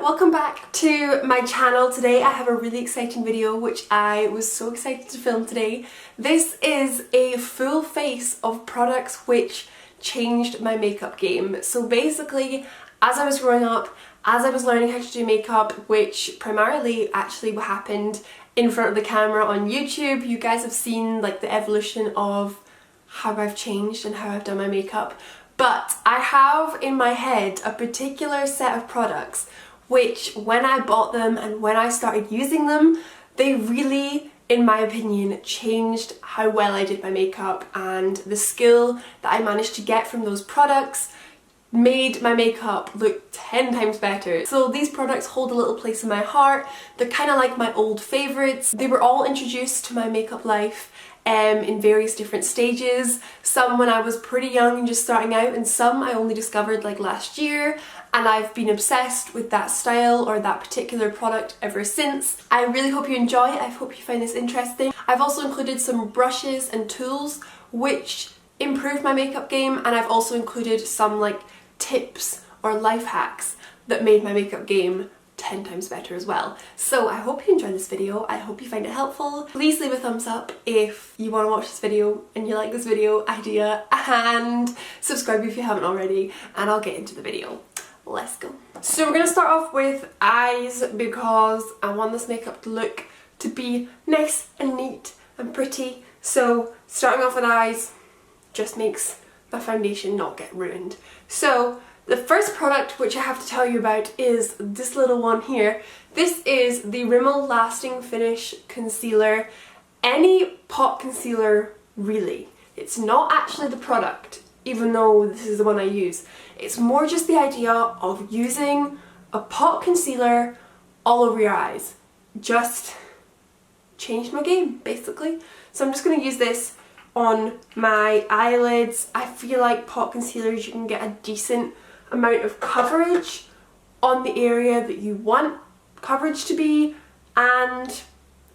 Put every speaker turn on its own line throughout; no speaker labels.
welcome back to my channel. Today I have a really exciting video which I was so excited to film today. This is a full face of products which changed my makeup game. So basically, as I was growing up, as I was learning how to do makeup, which primarily actually happened in front of the camera on YouTube, you guys have seen like the evolution of how I've changed and how I've done my makeup. But I have in my head a particular set of products which, when I bought them and when I started using them, they really, in my opinion, changed how well I did my makeup, and the skill that I managed to get from those products made my makeup look 10 times better. So these products hold a little place in my heart. They're kind of like my old favourites. They were all introduced to my makeup life in various different stages. Some when I was pretty young and just starting out, and some I only discovered like last year, and I've been obsessed with that style or that particular product ever since. I really hope you enjoy it. I hope you find this interesting. I've also included some brushes and tools which improved my makeup game, and I've also included some like tips or life hacks that made my makeup game 10 times better as well. So I hope you enjoy this video. I hope you find it helpful. Please leave a thumbs up if you want to watch this video and you like this video idea, and subscribe if you haven't already, and I'll get into the video. Let's go. So we're going to start off with eyes because I want this makeup to be nice and neat and pretty. So starting off with eyes just makes my foundation not get ruined. So the first product which I have to tell you about is this little one here. This is the Rimmel Lasting Finish Concealer. Any pot concealer really. It's not actually the product, even though this is the one I use. It's more just the idea of using a pot concealer all over your eyes. Just changed my game, basically. So I'm just going to use this on my eyelids. I feel like pot concealers, you can get a decent amount of coverage on the area that you want coverage to be, and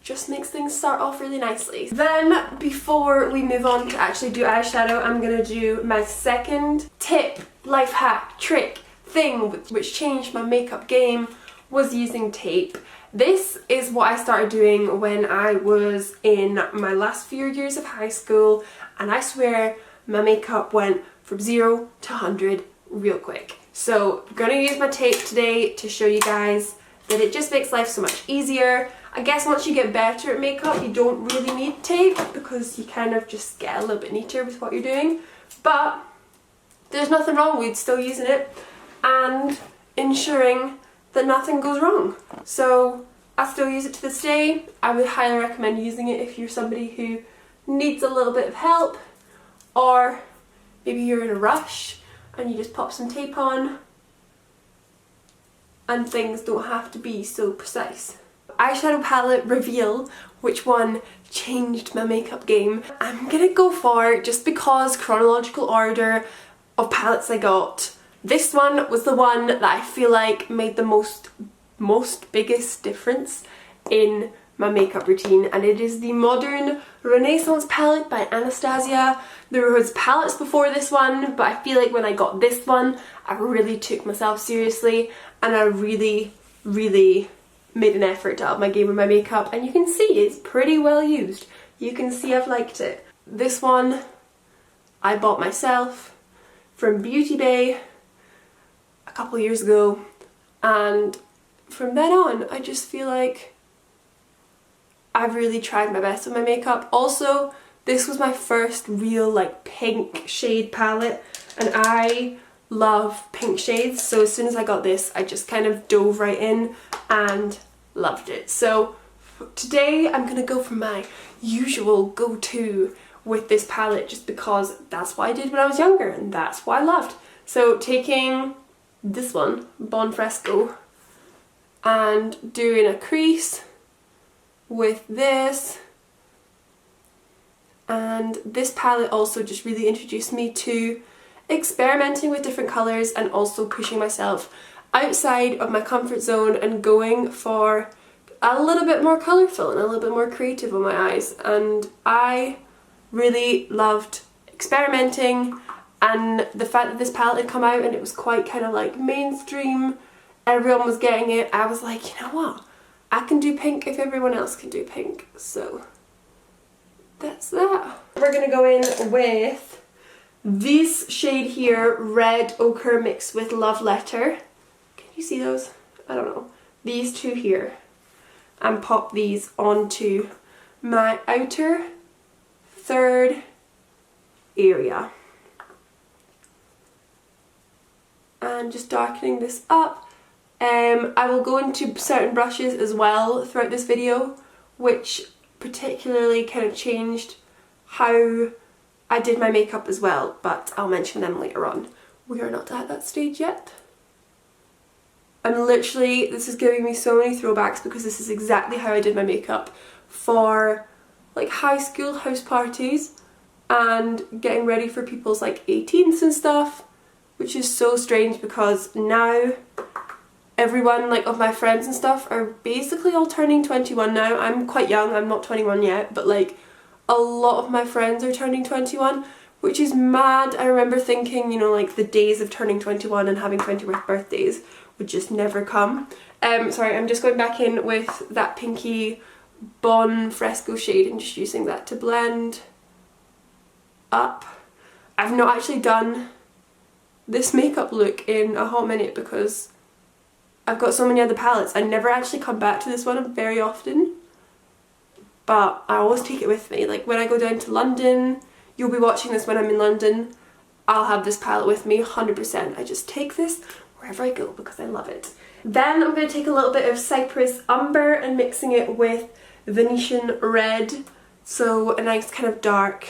just makes things start off really nicely. Then before we move on to actually do eyeshadow, I'm gonna do my second tip, life hack, trick, thing which changed my makeup game, was using tape. This is what I started doing when I was in my last few years of high school, and I swear my makeup went from 0 to 100 real quick. So I'm going to use my tape today to show you guys that it just makes life so much easier. I guess once you get better at makeup, you don't really need tape because you kind of just get a little bit neater with what you're doing. But there's nothing wrong with still using it and ensuring that nothing goes wrong. So I still use it to this day. I would highly recommend using it if you're somebody who needs a little bit of help, or maybe you're in a rush and you just pop some tape on and things don't have to be so precise. Eyeshadow palette reveal, which one changed my makeup game. I'm gonna go for, just because chronological order of palettes I got, this one was the one that I feel like made the most biggest difference in my makeup routine, and it is the Modern Renaissance palette by Anastasia. There was palettes before this one, but I feel like when I got this one, I really took myself seriously, and I really made an effort to up my game with my makeup, and you can see it's pretty well used. You can see I've liked it. This one I bought myself from Beauty Bay a couple years ago, and from then on I just feel like I've really tried my best with my makeup. Also, this was my first real like pink shade palette, and I love pink shades, so as soon as I got this I just kind of dove right in and loved it. So today I'm gonna go for my usual go-to with this palette, just because that's what I did when I was younger and that's what I loved. So taking this one, Bon Fresco, and doing a crease with this. And this palette also just really introduced me to experimenting with different colours and also pushing myself outside of my comfort zone and going for a little bit more colourful and a little bit more creative on my eyes. And I really loved experimenting, and the fact that this palette had come out and it was quite kind of like mainstream everyone was getting it, I was like, you know what? I can do pink if everyone else can do pink. So that's that. We're gonna go in with this shade here, Red Ochre mixed with Love Letter. Can you see those? I don't know. These two here. And pop these onto my outer third area. And just darkening this up. I will go into certain brushes as well throughout this video, which particularly kind of changed how I did my makeup as well, but I'll mention them later on. We are not at that stage yet. And literally, this is giving me so many throwbacks because this is exactly how I did my makeup for like high school house parties and getting ready for people's like 18th and stuff, which is so strange because now everyone like of my friends and stuff are basically all turning 21 now. I'm quite young, I'm not 21 yet, but like a lot of my friends are turning 21, which is mad. I remember thinking, you know, like the days of turning 21 and having 21st birthdays would just never come. Sorry, I'm just going back in with that pinky Bon Fresco shade and just using that to blend up. I've not actually done this makeup look in a hot minute because I've got so many other palettes. I never actually come back to this one very often, but I always take it with me. Like when I go down to London, you'll be watching this when I'm in London, I'll have this palette with me 100%. I just take this wherever I go because I love it. Then I'm going to take a little bit of Cypress Umber and mixing it with Venetian Red, so a nice kind of dark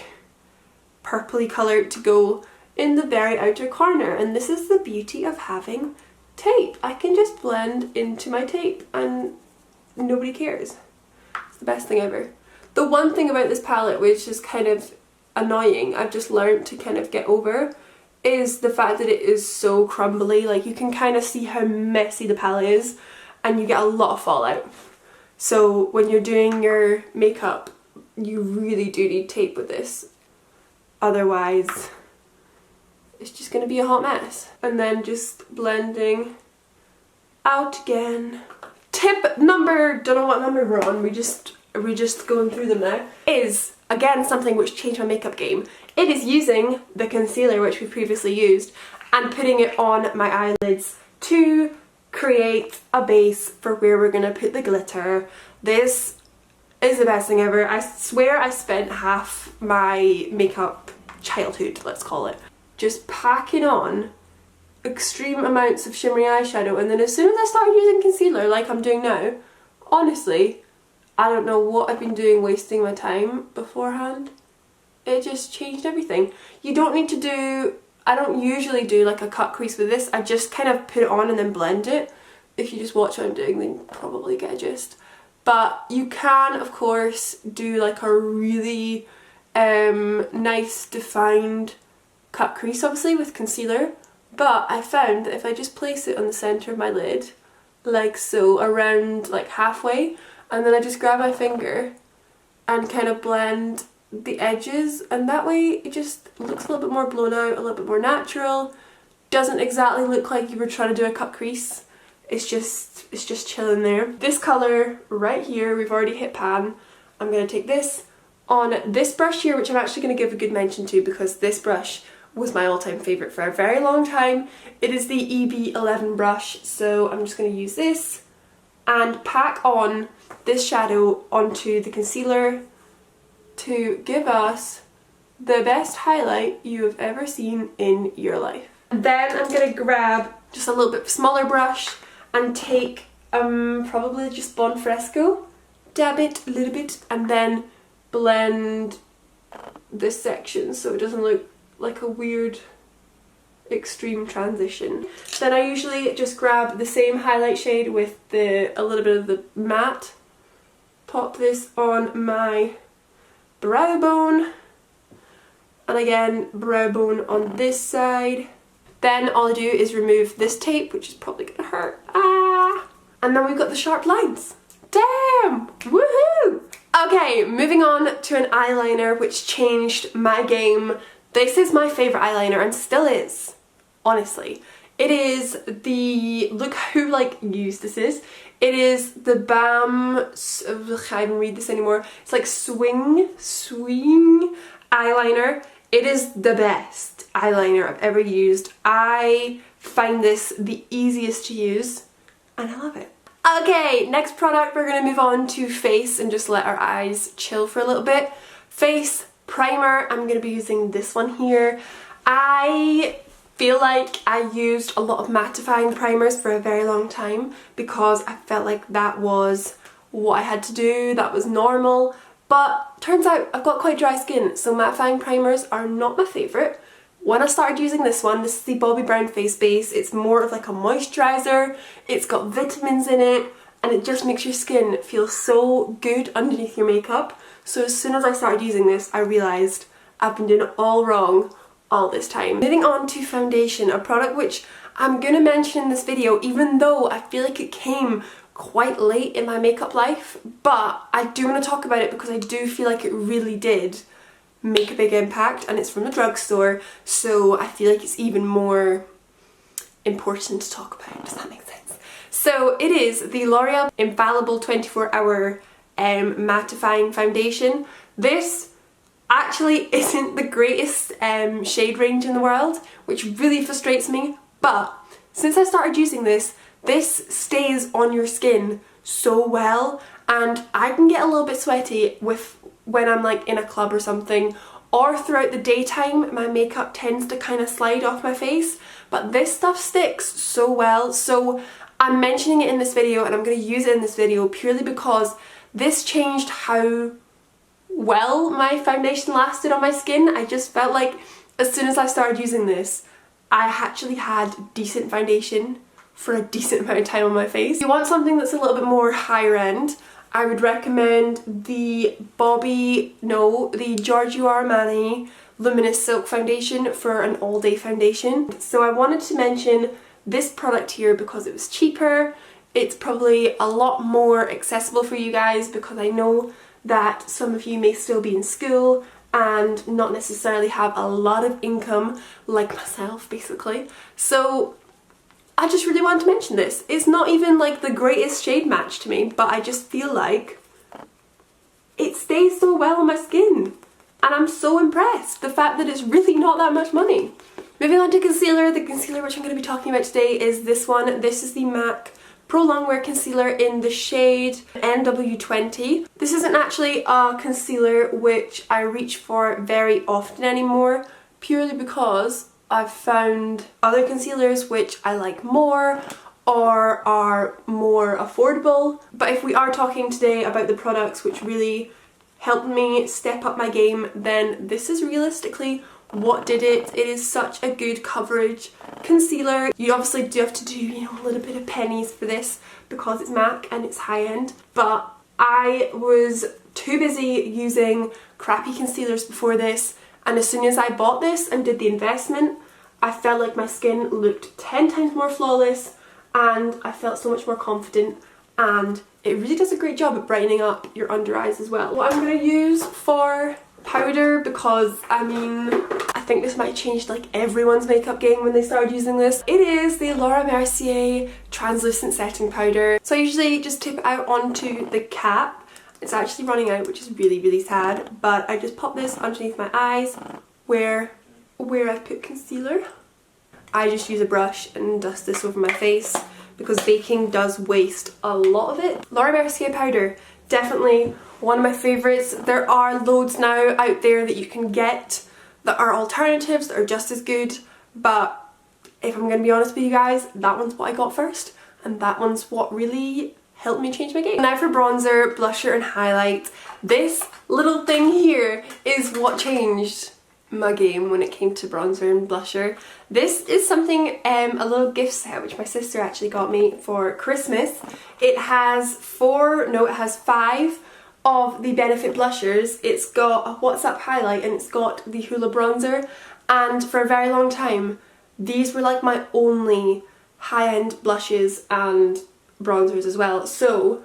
purpley colour to go in the very outer corner. And this is the beauty of having tape. I can just blend into my tape and nobody cares. It's the best thing ever. The one thing about this palette which is kind of annoying, I've just learned to kind of get over, is the fact that it is so crumbly. Like you can kind of see how messy the palette is and you get a lot of fallout. So when you're doing your makeup, you really do need tape with this. Otherwise, it's just going to be a hot mess. And then just blending out again. Tip number, don't know what number we're on, we're just going through them now, is again something which changed my makeup game. It is using the concealer which we previously used and putting it on my eyelids to create a base for where we're going to put the glitter. This is the best thing ever. I swear I spent half my makeup childhood, let's call it, just packing on extreme amounts of shimmery eyeshadow, and then as soon as I started using concealer like I'm doing now, honestly, I don't know what I've been doing wasting my time beforehand. It just changed everything. You don't need to do, I don't usually do like a cut crease with this, I just kind of put it on and then blend it. If you just watch what I'm doing then you probably get a gist. But you can of course do like a really nice defined cut crease obviously with concealer, but I found that if I just place it on the centre of my lid like so, around like halfway, and then I just grab my finger and kind of blend the edges, and that way it just looks a little bit more blown out, a little bit more natural. Doesn't exactly look like you were trying to do a cut crease. It's just chilling there. This colour right here, we've already hit pan. I'm going to take this on this brush here, which I'm actually going to give a good mention to because this brush was my all-time favourite for a very long time. It is the EB11 brush, so I'm just going to use this and pack on this shadow onto the concealer to give us the best highlight you have ever seen in your life. Then I'm going to grab just a little bit smaller brush and take probably just Bon Fresco, dab it a little bit, and then blend this section so it doesn't look like a weird extreme transition. Then I usually just grab the same highlight shade with a little bit of the matte, pop this on my brow bone, and again brow bone on this side. Then all I do is remove this tape, which is probably gonna hurt. And then we've got the sharp lines. Damn! Woohoo! Okay, moving on to an eyeliner which changed my game. This is my favourite eyeliner and still is, honestly. It is the, look how like used this is. It is the BAM, I can't even read this anymore. It's like swing eyeliner. It is the best eyeliner I've ever used. I find this the easiest to use and I love it. Okay, next product, we're going to move on to face and just let our eyes chill for a little bit. Face primer, I'm going to be using this one here. I feel like I used a lot of mattifying primers for a very long time because I felt like that was what I had to do, that was normal. But turns out I've got quite dry skin, so mattifying primers are not my favourite. When I started using this one, this is the Bobbi Brown face base. It's more of like a moisturiser, it's got vitamins in it, and it just makes your skin feel so good underneath your makeup. So as soon as I started using this, I realised I've been doing it all wrong all this time. Moving on to foundation, a product which I'm going to mention in this video even though I feel like it came quite late in my makeup life, but I do want to talk about it because I do feel like it really did make a big impact, and it's from the drugstore, so I feel like it's even more important to talk about. Does that make sense? So it is the L'Oreal Infallible 24-Hour Mattifying Foundation. This actually isn't the greatest shade range in the world, which really frustrates me, but since I started using this, this stays on your skin so well, and I can get a little bit sweaty when I'm like in a club or something, or throughout the daytime my makeup tends to kind of slide off my face, but this stuff sticks so well. So I'm mentioning it in this video and I'm going to use it in this video purely because this changed how well my foundation lasted on my skin. I just felt like as soon as I started using this, I actually had decent foundation for a decent amount of time on my face. If you want something that's a little bit more higher end, I would recommend the Giorgio Armani Luminous Silk Foundation for an all-day foundation. So I wanted to mention this product here because it was cheaper. It's probably a lot more accessible for you guys because I know that some of you may still be in school and not necessarily have a lot of income like myself basically. So I just really wanted to mention this. It's not even like the greatest shade match to me, but I just feel like it stays so well on my skin. And I'm so impressed. The fact that it's really not that much money. Moving on to concealer. The concealer which I'm going to be talking about today is this one. This is the MAC Pro Longwear Concealer in the shade NW20. This isn't actually a concealer which I reach for very often anymore, purely because I've found other concealers which I like more or are more affordable. But if we are talking today about the products which really helped me step up my game, then this is realistically what did it. It is such a good coverage concealer. You obviously do have to do, you know, a little bit of pennies for this because it's MAC and it's high end, but I was too busy using crappy concealers before this. And as soon as I bought this and did the investment, I felt like my skin looked 10 times more flawless and I felt so much more confident, and it really does a great job at brightening up your under eyes as well. What I'm going to use for powder, because I mean I think this might change like everyone's makeup game when they started using this, it is the Laura Mercier translucent setting powder. So I usually just tip it out onto the cap. It's actually running out, which is really sad, but I just pop this underneath my eyes where I've put concealer. I just use a brush and dust this over my face because baking does waste a lot of it. Laura Mercier powder, definitely one of my favourites. There are loads now out there that you can get that are alternatives that are just as good, but if I'm going to be honest with you guys, that one's what I got first, and that one's what really helped me change my game. Now for bronzer, blusher and highlight. This little thing here is what changed my game when it came to bronzer and blusher. This is something, a little gift set which my sister actually got me for Christmas. It has 5 of the Benefit blushers. It's got a What's Up highlight and it's got the Hoola bronzer, and for a very long time these were like my only high-end blushes and bronzers as well. So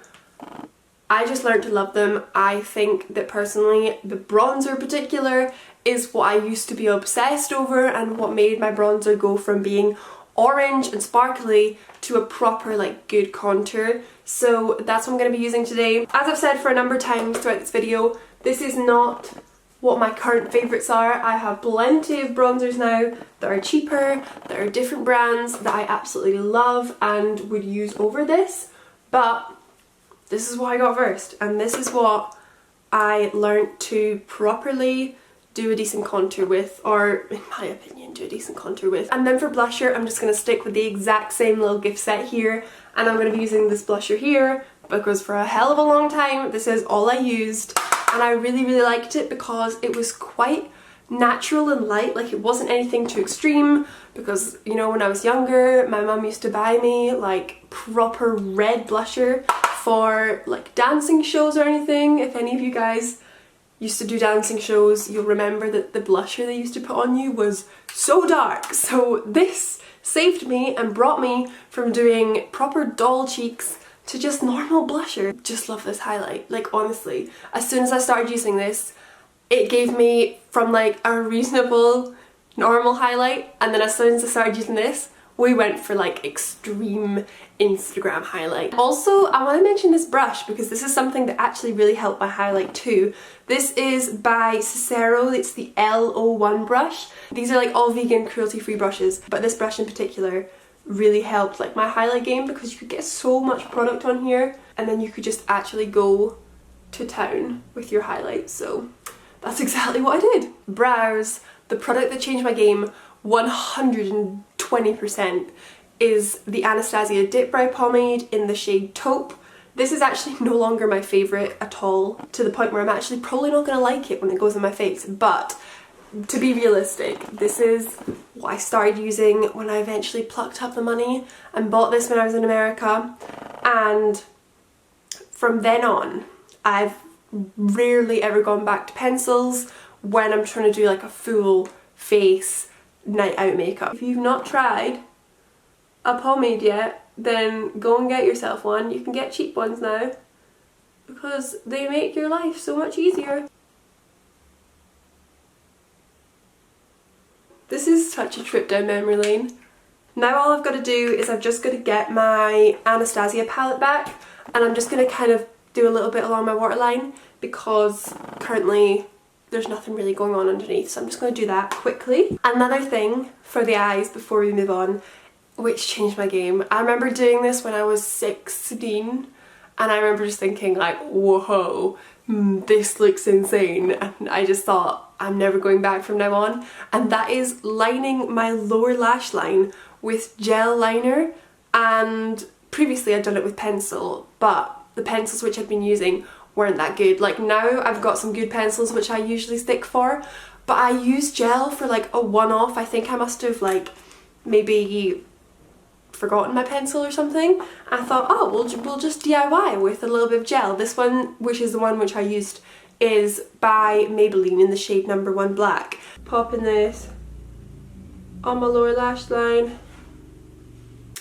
I just learned to love them. I think that personally the bronzer in particular is what I used to be obsessed over and what made my bronzer go from being orange and sparkly to a proper like good contour. So that's what I'm going to be using today. As I've said for a number of times throughout this video, this is not what my current favourites are. I have plenty of bronzers now that are cheaper, that are different brands that I absolutely love and would use over this, but this is what I got first, and this is what I learnt to properly do a decent contour with, or in my opinion do a decent contour with. And then for blusher, I'm just going to stick with the exact same little gift set here, and I'm going to be using this blusher here because for a hell of a long time this is all I used, and I really liked it because it was quite natural and light. Like, it wasn't anything too extreme, because you know, when I was younger my mum used to buy me like proper red blusher for like dancing shows or anything. If any of you guys used to do dancing shows, you'll remember that the blusher they used to put on you was so dark. So this saved me and brought me from doing proper doll cheeks to just normal blusher. Just love this highlight. Like, honestly, as soon as I started using this, it gave me from like a reasonable normal highlight, and then as soon as I started using this, we went for like extreme Instagram highlight. Also, I want to mention this brush because this is something that actually really helped my highlight too. This is by Cicero. It's the L01 brush. These are like all vegan, cruelty-free brushes, but this brush in particular really helped like my highlight game, because you could get so much product on here and then you could just actually go to town with your highlights. So that's exactly what I did. Brows, the product that changed my game 120% is the Anastasia Dip Brow Pomade in the shade Taupe. This is actually no longer my favourite at all, to the point where I'm actually probably not going to like it when it goes on my face, but to be realistic, this is what I started using when I eventually plucked up the money and bought this when I was in America, and from then on I've rarely ever gone back to pencils when I'm trying to do like a full face night out makeup. If you've not tried a pomade yet, then go and get yourself one. You can get cheap ones now because they make your life so much easier. This is such a trip down memory lane. Now all I've got to do is I've just got to get my Anastasia palette back, and I'm just going to kind of do a little bit along my waterline because currently there's nothing really going on underneath, so I'm just going to do that quickly. Another thing for the eyes before we move on, which changed my game. I remember doing this when I was 16, and I remember just thinking like, whoa, this looks insane, and I just thought I'm never going back from now on, and that is lining my lower lash line with gel liner. And previously I'd done it with pencil, but the pencils which I'd been using weren't that good. Like, now I've got some good pencils which I usually stick for, but I used gel for like a one-off. I think I must have like maybe forgotten my pencil or something. I thought, oh, we'll just DIY with a little bit of gel. This one, which is the one which I used, is by Maybelline in the shade number 1 Black. Popping this on my lower lash line,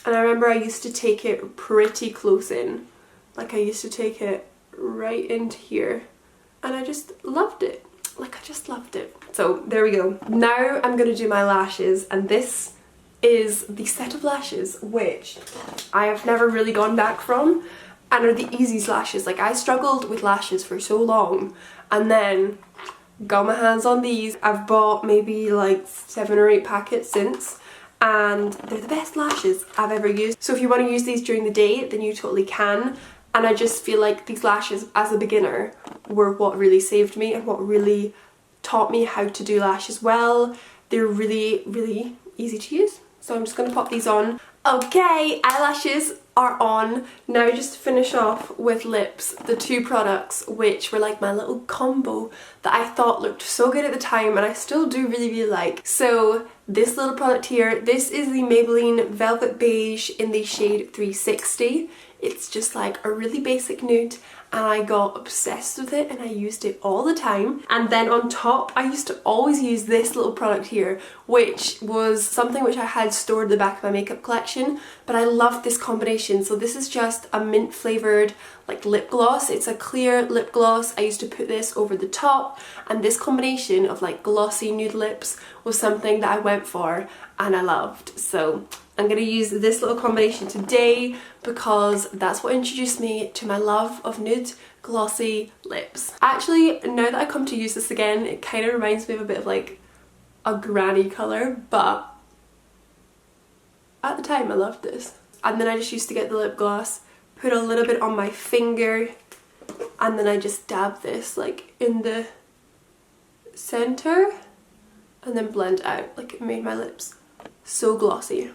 and I remember I used to take it pretty close in. Like, I used to take it right into here, and I just loved it. Like, I just loved it. So there we go. Now I'm gonna do my lashes, and this is the set of lashes which I have never really gone back from, and are the easiest lashes. Like, I struggled with lashes for so long, and then got my hands on these. I've bought maybe like 7 or 8 packets since, and they're the best lashes I've ever used. So if you want to use these during the day, then you totally can. And I just feel like these lashes as a beginner were what really saved me and what really taught me how to do lashes well. They're really easy to use. So I'm just going to pop these on. Okay, eyelashes are on. Now just to finish off with lips, the 2 products which were like my little combo that I thought looked so good at the time, and I still do really like. So this little product here, this is the Maybelline Velvet Beige in the shade 360. It's just like a really basic nude, and I got obsessed with it and I used it all the time. And then on top, I used to always use this little product here, which was something which I had stored at the back of my makeup collection, but I loved this combination. So this is just a mint flavoured like lip gloss. It's a clear lip gloss. I used to put this over the top, and this combination of like glossy nude lips was something that I went for and I loved. So I'm going to use this little combination today because that's what introduced me to my love of nude glossy lips. Actually, now that I come to use this again, it kind of reminds me of a bit of like a granny colour, but at the time I loved this. And then I just used to get the lip gloss, put a little bit on my finger, and then I just dab this like in the centre and then blend out. Like, it made my lips so glossy.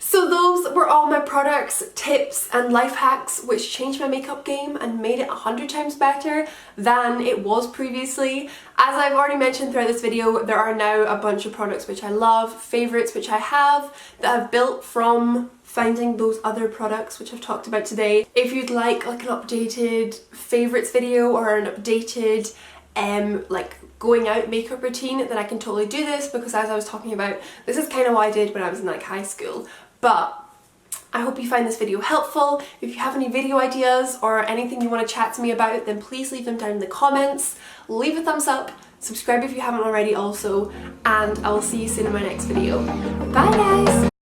So those were all my products, tips and life hacks which changed my makeup game and made it 100 times better than it was previously. As I've already mentioned throughout this video, there are now a bunch of products which I love, favourites which I have, that I've built from finding those other products which I've talked about today. If you'd like an updated favourites video or an updated like going out makeup routine, then I can totally do this, because as I was talking about, this is kind of what I did when I was in like high school. But I hope you find this video helpful. If you have any video ideas or anything you want to chat to me about, then please leave them down in the comments. Leave a thumbs up, subscribe if you haven't already also, and I will see you soon in my next video. Bye guys!